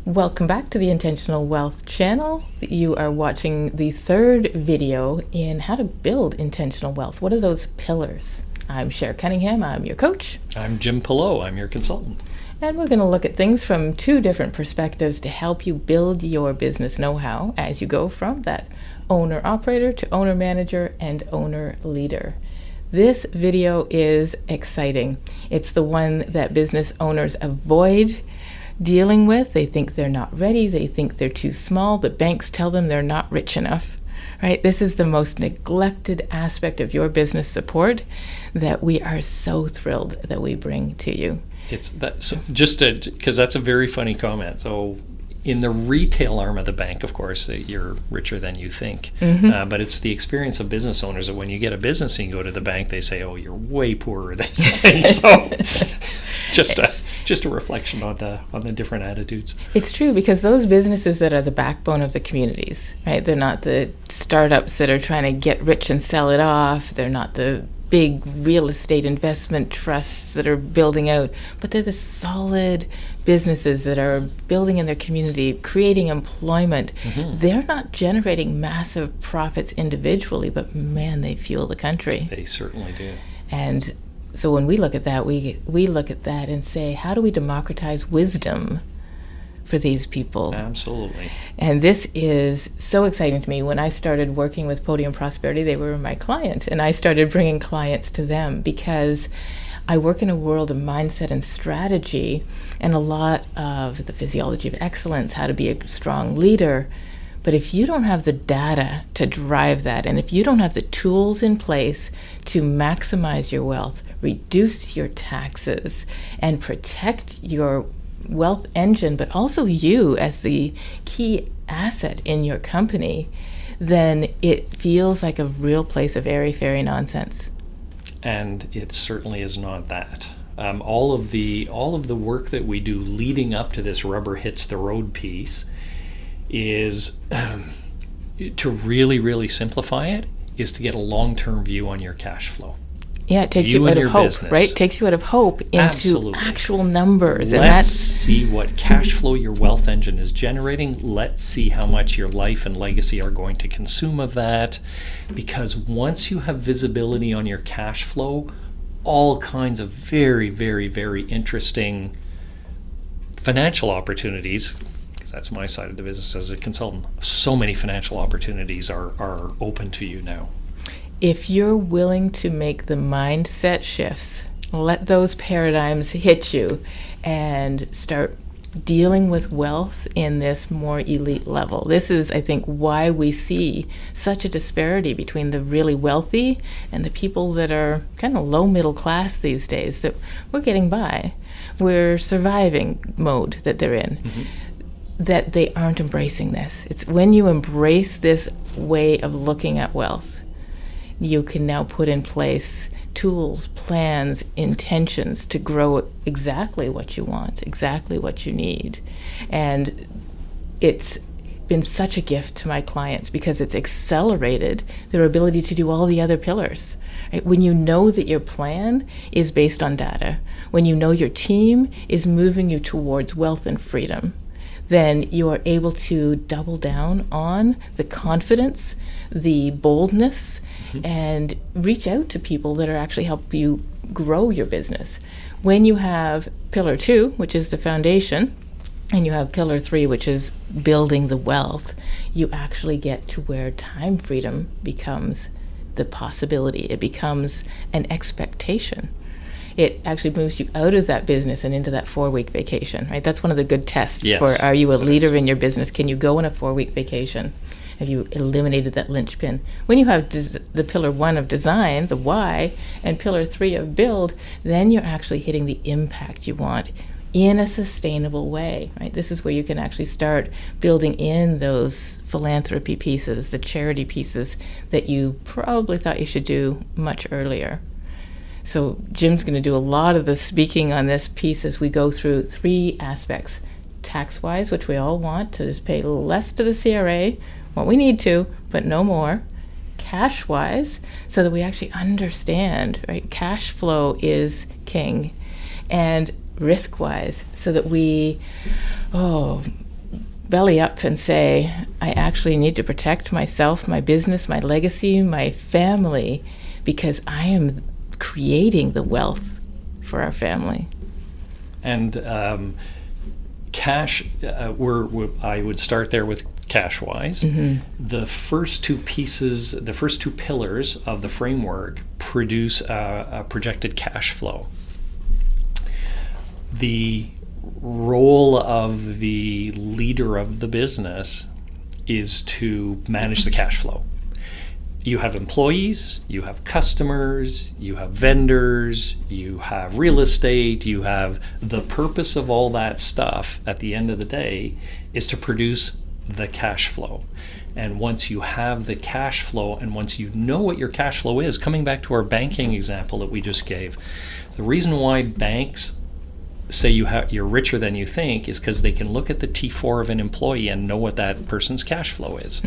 Welcome back to the Intentional Wealth channel. You are watching the third video in how to build intentional wealth. What are those pillars? I'm Cher Cunningham, I'm your coach. I'm Jim Pillow, I'm your consultant. And we're going to look at things from two different perspectives to help you build your business know-how as you go from that owner-operator to owner-manager and owner-leader. This video is exciting. It's the one that business owners avoid dealing with. They think they're not ready. They think they're too small. The banks tell them they're not rich enough, right? This is the most neglected aspect of your business support that we are so thrilled that we bring to you. It's that, so just because that's a very funny comment. So in the retail arm of the bank, of course, you're richer than you think. But it's the experience of business owners that when you get a business and you go to the bank, they say, oh, you're way poorer than you think. So just a reflection on the different attitudes. It's true, because those businesses that are the backbone of the communities, right? They're not the startups that are trying to get rich and sell it off. They're not the big real estate investment trusts that are building out, but they're the solid businesses that are building in their community, creating employment. They're not generating massive profits individually, but man, they fuel the country. They certainly do. And so when we look at that, we look at that and say, how do we democratize wisdom for these people? Absolutely. And this is so exciting to me. When I started working with Podium Prosperity, they were my client, and I started bringing clients to them because I work in a world of mindset and strategy and a lot of the physiology of excellence, how to be a strong leader. But if you don't have the data to drive that, and if you don't have the tools in place to maximize your wealth, reduce your taxes, and protect your wealth engine, but also you as the key asset in your company, then it feels like a real place of airy-fairy nonsense. And it certainly is not that. All of the work that we do leading up to this rubber hits the road piece is to really, really simplify it, is to get a long-term view on your cash flow. Yeah, it takes you out of hope, business. Right? It takes you out of hope into Absolutely. Actual numbers. Let's see what cash flow your wealth engine is generating. Let's see how much your life and legacy are going to consume of that. Because once you have visibility on your cash flow, all kinds of very, very, very interesting financial opportunities, because that's my side of the business as a consultant, so many financial opportunities are open to you now. If you're willing to make the mindset shifts, let those paradigms hit you, and start dealing with wealth in this more elite level. This is, I think, why we see such a disparity between the really wealthy and the people that are kind of low middle class these days, that we're getting by. We're surviving mode that they're in. That they aren't embracing this. It's when you embrace this way of looking at wealth, you can now put in place tools, plans, intentions to grow exactly what you want, exactly what you need. And it's been such a gift to my clients because it's accelerated their ability to do all the other pillars. Right? When you know that your plan is based on data, when you know your team is moving you towards wealth and freedom, then you are able to double down on the confidence, the boldness, and reach out to people that are actually help you grow your business. When you have pillar 2, which is the foundation, and you have pillar 3, which is building the wealth, you actually get to where time freedom becomes the possibility. It becomes an expectation. It actually moves you out of that business and into that 4-week vacation, right? That's one of the good tests for, are you a leader in your business? Can you go on a 4-week vacation? Have you eliminated that linchpin? When you have the pillar 1 of design, the why, and pillar 3 of build, then you're actually hitting the impact you want in a sustainable way, right? This is where you can actually start building in those philanthropy pieces, the charity pieces that you probably thought you should do much earlier. So Jim's going to do a lot of the speaking on this piece as we go through 3 aspects. Tax-wise, which we all want, to just pay less to the CRA, what we need to, but no more. Cash-wise, so that we actually understand, right? Cash flow is king. And risk-wise, so that we belly up and say, I actually need to protect myself, my business, my legacy, my family, because I am creating the wealth for our family. And cash, I would start there with CashWise. The first two pieces, the first two pillars of the framework produce a projected cash flow. The role of the leader of the business is to manage the cash flow. You have employees, you have customers, you have vendors, you have real estate, you have the purpose of all that stuff at the end of the day is to produce the cash flow. And once you have the cash flow and once you know what your cash flow is, coming back to our banking example that we just gave, the reason why banks say you're richer than you think is because they can look at the T4 of an employee and know what that person's cash flow is.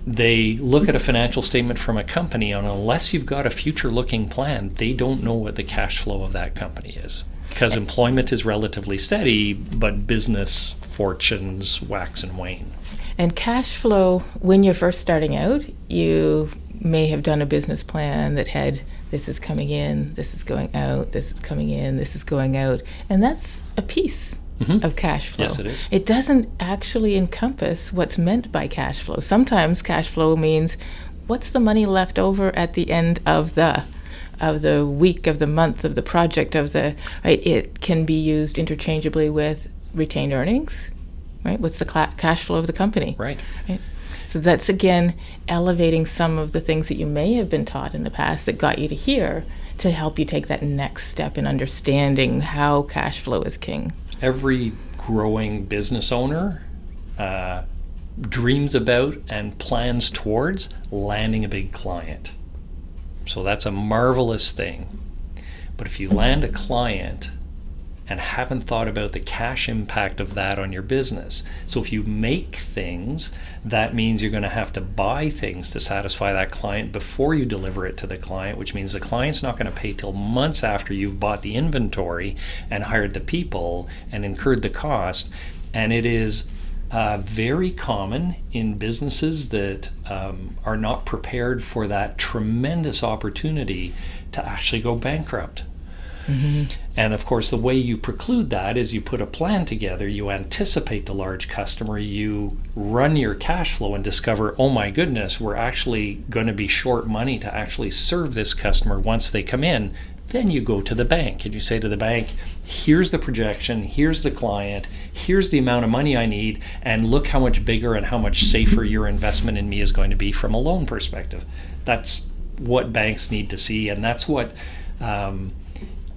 They look at a financial statement from a company, and unless you've got a future-looking plan, they don't know what the cash flow of that company is. Because employment is relatively steady, but business fortunes wax and wane. And cash flow, when you're first starting out, you may have done a business plan that had this is coming in, this is going out, this is coming in, this is going out. And that's a piece of cash flow. Yes, it is. It doesn't actually encompass what's meant by cash flow. Sometimes cash flow means what's the money left over at the end of the week, of the month, of the project, right? It can be used interchangeably with retained earnings, right? What's the cash flow of the company? Right. So that's, again, elevating some of the things that you may have been taught in the past that got you to here to help you take that next step in understanding how cash flow is king. Every growing business owner dreams about and plans towards landing a big client. So that's a marvelous thing. But if you land a client and haven't thought about the cash impact of that on your business. So if you make things, that means you're going to have to buy things to satisfy that client before you deliver it to the client, which means the client's not going to pay till months after you've bought the inventory and hired the people and incurred the cost. And it is very common in businesses that are not prepared for that tremendous opportunity to actually go bankrupt. And of course, the way you preclude that is you put a plan together, you anticipate the large customer, you run your cash flow and discover, oh my goodness, we're actually going to be short money to actually serve this customer once they come in. Then you go to the bank and you say to the bank, here's the projection, here's the client, here's the amount of money I need, and look how much bigger and how much safer your investment in me is going to be from a loan perspective. That's what banks need to see, and that's what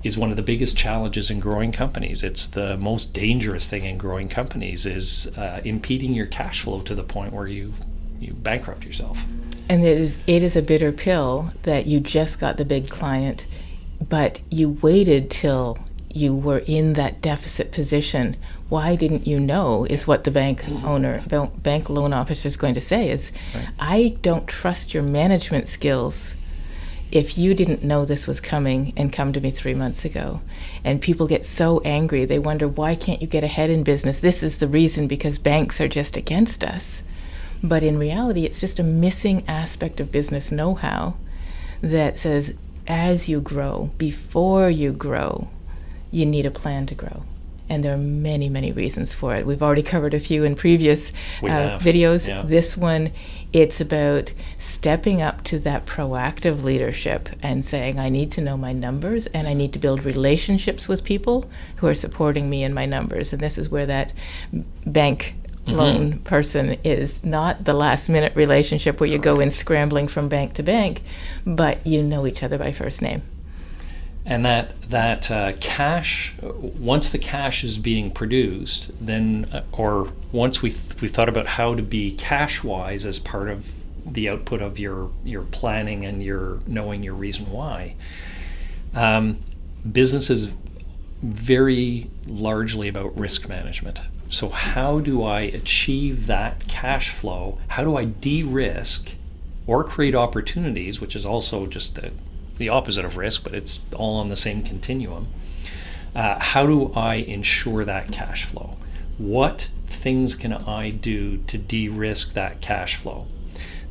is one of the biggest challenges in growing companies. It's the most dangerous thing in growing companies is impeding your cash flow to the point where you bankrupt yourself. And it is a bitter pill that you just got the big client, but you waited till you were in that deficit position. Why didn't you know is what the bank loan officer is going to say is, right. I don't trust your management skills if you didn't know this was coming and come to me 3 months ago. And people get so angry. They wonder, why can't you get ahead in business? This is the reason, because banks are just against us. But in reality, it's just a missing aspect of business know-how that says, as you grow, before you grow, you need a plan to grow. And there are many, many reasons for it. We've already covered a few in previous videos. Yeah. This one, it's about stepping up to that proactive leadership and saying, I need to know my numbers and I need to build relationships with people who are supporting me in my numbers. And this is where that bank loan person is not the last minute relationship where you go in scrambling from bank to bank, but you know each other by first name. And that cash, once the cash is being produced, then, or once we thought about how to be cash wise as part of the output of your planning and your knowing your reason why, business is very largely about risk management. So how do I achieve that cash flow? How do I de-risk or create opportunities, which is also just the opposite of risk, but it's all on the same continuum. How do I ensure that cash flow? what things can I do to de-risk that cash flow?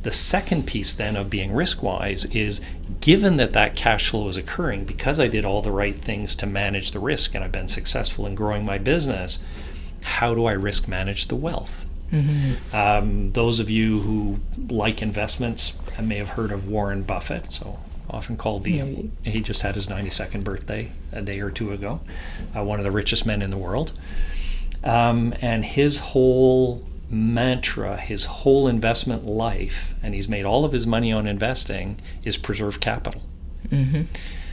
The second piece then of being risk-wise is, given that that cash flow is occurring because I did all the right things to manage the risk and I've been successful in growing my business, how do I risk manage the wealth? Those of you who like investments may have heard of Warren Buffett, so often called he just had his 92nd birthday a day or two ago, one of the richest men in the world. And his whole mantra, his whole investment life, and he's made all of his money on investing, is preserve capital.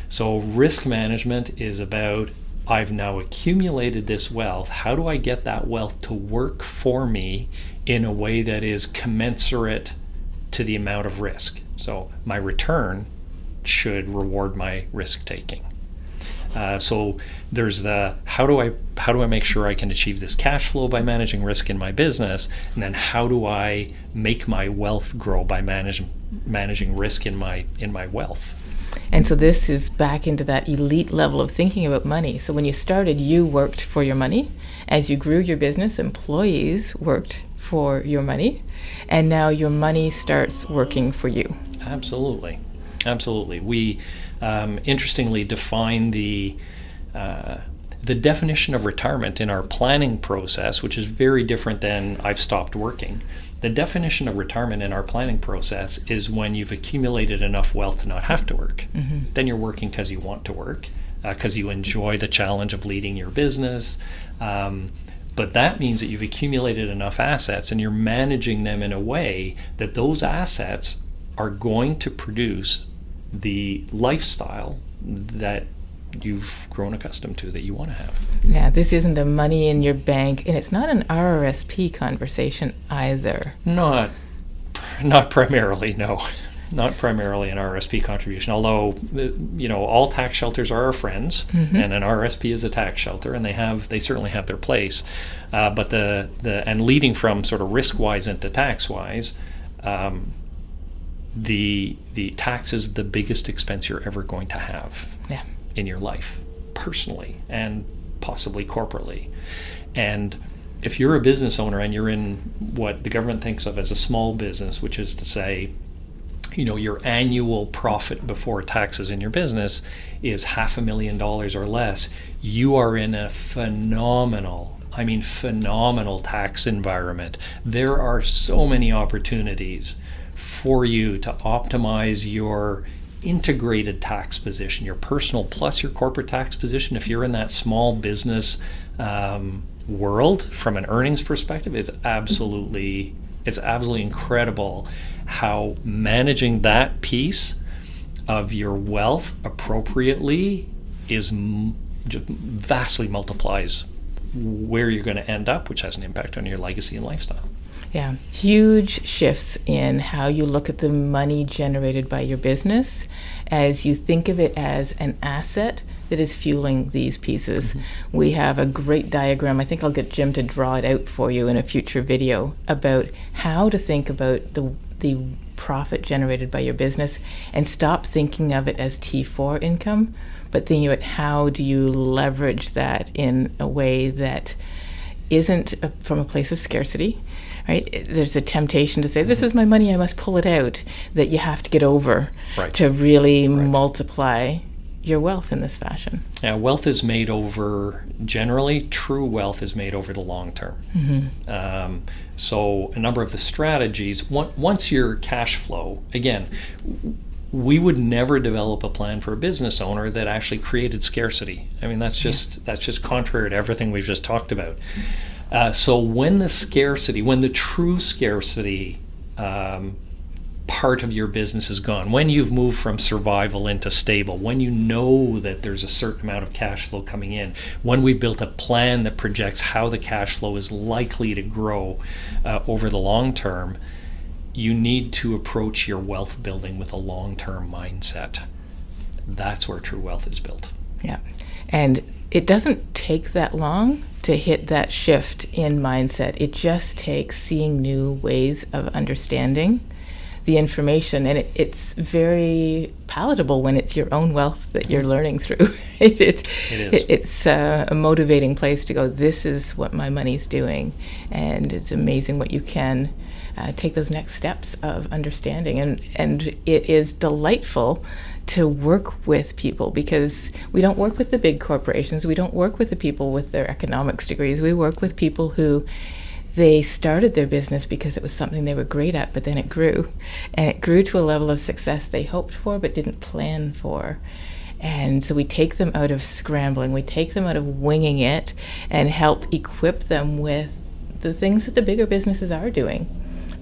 So risk management is about, I've now accumulated this wealth. How do I get that wealth to work for me in a way that is commensurate to the amount of risk? So my return should reward my risk taking. So there's the how do I make sure I can achieve this cash flow by managing risk in my business, and then how do I make my wealth grow by managing risk in my wealth. And so this is back into that elite level of thinking about money. So when you started, you worked for your money. As you grew your business, employees worked for your money, and now your money starts working for you. Absolutely. We interestingly define the definition of retirement in our planning process, which is very different than I've stopped working. The definition of retirement in our planning process is when you've accumulated enough wealth to not have to work. Then you're working because you want to work, because you enjoy the challenge of leading your business. But that means that you've accumulated enough assets and you're managing them in a way that those assets are going to produce the lifestyle that you've grown accustomed to, that you want to have. Yeah, this isn't a money in your bank, and it's not an RRSP conversation either. Not primarily, no. Not primarily an RRSP contribution, although all tax shelters are our friends, and an RRSP is a tax shelter, and they certainly have their place. But and leading from sort of risk-wise into tax-wise, the tax is the biggest expense you're ever going to have in your life, personally and possibly corporately. And if you're a business owner and you're in what the government thinks of as a small business, which is to say, your annual profit before taxes in your business is $500,000 or less, you are in a phenomenal tax environment. There are so many opportunities for you to optimize your integrated tax position, your personal plus your corporate tax position. If you're in that small business world, from an earnings perspective, it's absolutely incredible how managing that piece of your wealth appropriately is just vastly multiplies where you're going to end up, which has an impact on your legacy and lifestyle. Yeah, huge shifts in how you look at the money generated by your business as you think of it as an asset that is fueling these pieces. We have a great diagram. I think I'll get Jim to draw it out for you in a future video about how to think about the profit generated by your business and stop thinking of it as T4 income, but thinking about how do you leverage that in a way that isn't from a place of scarcity. Right? There's a temptation to say, this is my money, I must pull it out, that you have to get over to really multiply your wealth in this fashion. Yeah, wealth is made over, generally, true wealth is made over the long term. So a number of the strategies, once your cash flow, again, we would never develop a plan for a business owner that actually created scarcity. I mean, that's just contrary to everything we've just talked about. So when the true scarcity part of your business is gone, when you've moved from survival into stable, when you know that there's a certain amount of cash flow coming in, when we've built a plan that projects how the cash flow is likely to grow over the long term, you need to approach your wealth building with a long-term mindset. That's where true wealth is built. Yeah, and it doesn't take that long to hit that shift in mindset. It just takes seeing new ways of understanding the information, and it's very palatable when it's your own wealth that you're learning through. It is. It's a motivating place to go, this is what my money's doing, and it's amazing what you can take those next steps of understanding. And it is delightful to work with people, because we don't work with the big corporations. We don't work with the people with their economics degrees. We work with people who they started their business because it was something they were great at, but then it grew. And it grew to a level of success they hoped for but didn't plan for. And so we take them out of scrambling, we take them out of winging it, and help equip them with the things that the bigger businesses are doing,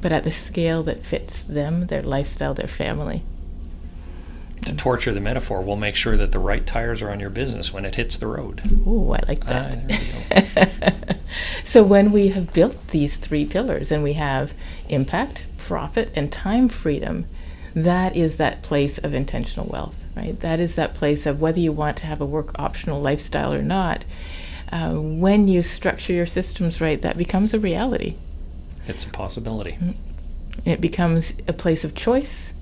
but at the scale that fits them, their lifestyle, their family. To torture the metaphor, we'll make sure that the right tires are on your business when it hits the road. Ooh, I like that. There we go. So when we have built these 3 pillars and we have impact, profit, and time freedom, that is that place of intentional wealth, right? That is that place of whether you want to have a work optional lifestyle or not. When you structure your systems right, that becomes a reality. It's a possibility. It becomes a place of choice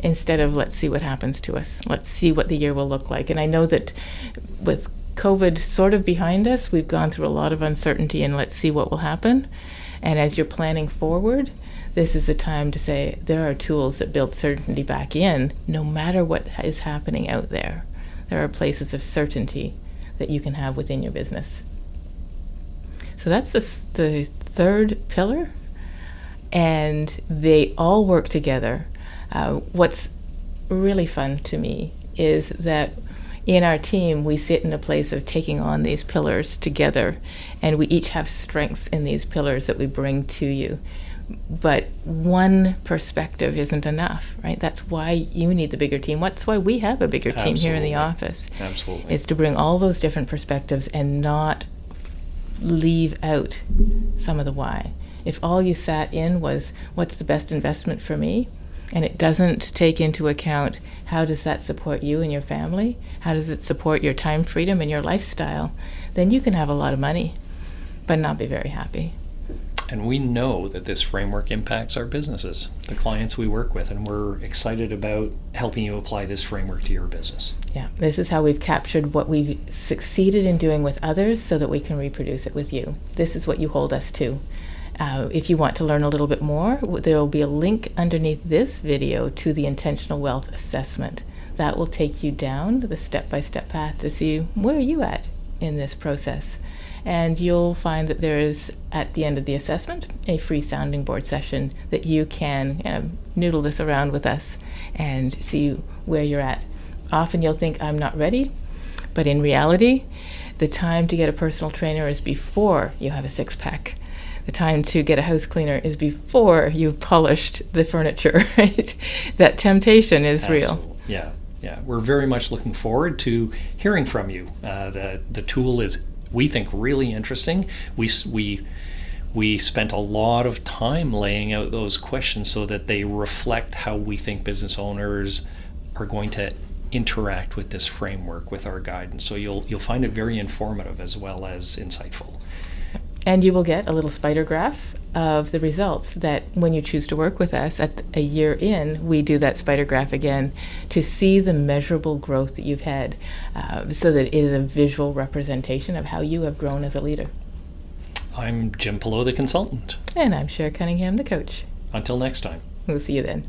instead of let's see what happens to us. Let's see what the year will look like. And I know that with COVID sort of behind us, we've gone through a lot of uncertainty, and let's see what will happen. And as you're planning forward, this is the time to say there are tools that build certainty back in, no matter what is happening out there. There are places of certainty that you can have within your business. So that's the 3rd pillar, and they all work together. What's really fun to me is that in our team, we sit in a place of taking on these pillars together, and we each have strengths in these pillars that we bring to you. But one perspective isn't enough, right? That's why you need the bigger team. That's why we have a bigger team here in the office. Absolutely. Is to bring all those different perspectives and not leave out some of the why. If all you sat in was, what's the best investment for me? And it doesn't take into account, how does that support you and your family? How does it support your time freedom and your lifestyle? Then you can have a lot of money, but not be very happy. And we know that this framework impacts our businesses, the clients we work with, and we're excited about helping you apply this framework to your business. Yeah, this is how we've captured what we've succeeded in doing with others so that we can reproduce it with you. This is what you hold us to. If you want to learn a little bit more, there will be a link underneath this video to the Intentional Wealth Assessment. That will take you down the step-by-step path to see where are you at in this process. And you'll find that there is, at the end of the assessment, a free sounding board session that you can noodle this around with us and see where you're at. Often you'll think, I'm not ready, but in reality, the time to get a personal trainer is before you have a six-pack. The time to get a house cleaner is before you've polished the furniture, right? That temptation is real. Yeah. We're very much looking forward to hearing from you. The tool is, we think, really interesting. We spent a lot of time laying out those questions so that they reflect how we think business owners are going to interact with this framework, with our guidance. So you'll find it very informative as well as insightful. And you will get a little spider graph of the results that when you choose to work with us at a year in, we do that spider graph again to see the measurable growth that you've had, so that it is a visual representation of how you have grown as a leader. I'm Jim Pillow, the consultant. And I'm Cher Cunningham, the coach. Until next time. We'll see you then.